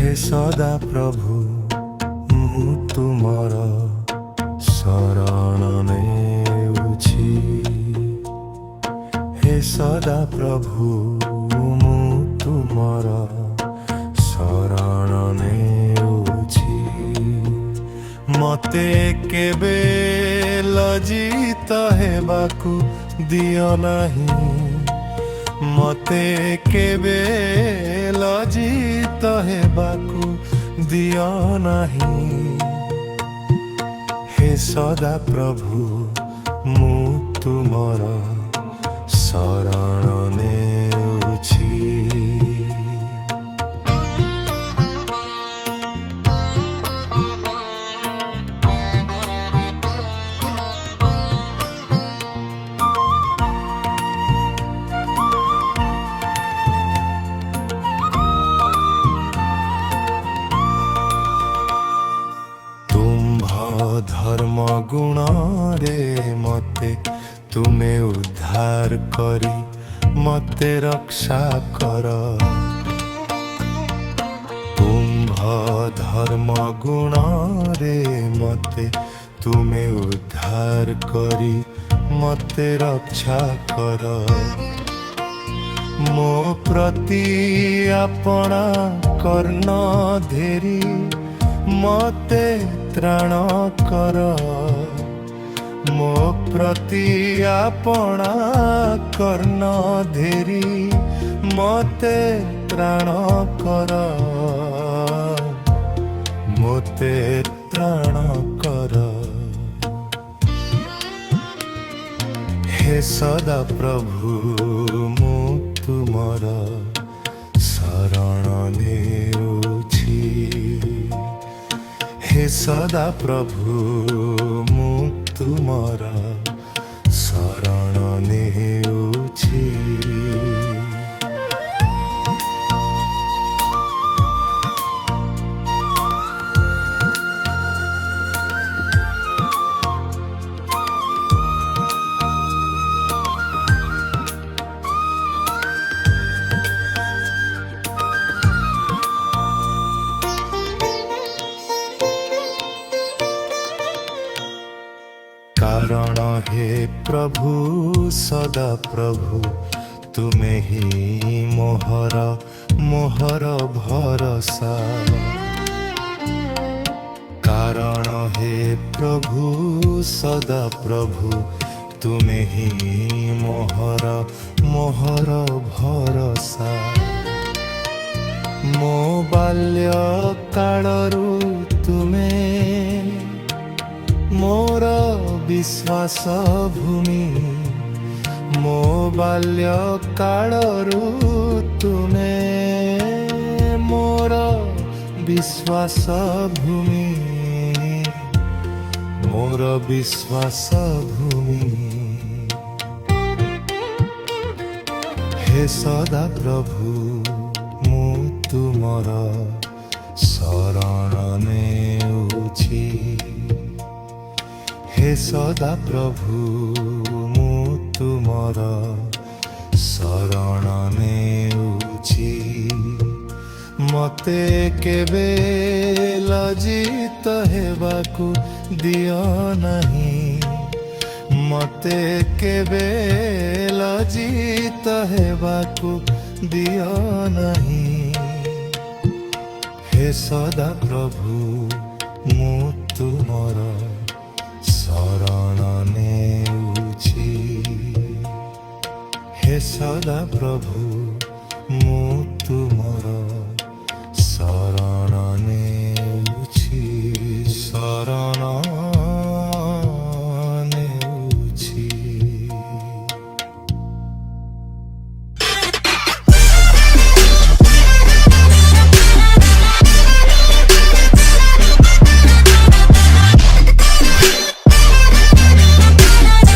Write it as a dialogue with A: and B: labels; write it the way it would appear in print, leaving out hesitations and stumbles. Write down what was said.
A: हे सदा प्रभु मु तुमर शरण नेउछि। हे सदा प्रभु मु तुमर शरण नेउछि। मते केबे लज्जित हेबाकु दियो नाही। मते केबे लज्जित हेबाकु दियो नाही। हे सदा प्रभु मु तुमर शरण नेउछि। धर्म गुण रे मते तुमे उद्धार करी मते रक्षा कर। तुम्भ धर्म गुण रे मते तुमे उद्धार करी मते रक्षा कर। मो प्रति आपना कर्ण धेरी मते त्राण कर। मो प्रति आपना कर्ण धेरी मते त्राण कर। मोते त्राण कर। हे सदा प्रभु मु तुमर शरण नेउछि। हे सदा प्रभु मु तुमर शरण नेउछि। कारण हे प्रभु सदा प्रभु तुमे ही मोहर मोहर भरोसा। कारण हे प्रभु सदा प्रभु तुमे ही मोहर मोहर भरोसा। मो बाल्य कालरू तुमे मोर विश्वास भूमि। मो बाल्य कालरू तुमे मोर विश्वास भूमि। मोर विश्वास भूमि। हे सदा प्रभु मु तुमर शरण नेउछि। हे सदा प्रभु मु तुमर शरण नेउछि। मते केबे लज्जित हेबाकु दियो नाही। मते केबे लज्जित हेबाकु दियो नाही। हे सदा प्रभु मु तुमर शरण नेउछि। हे सदा प्रभु मु तुमर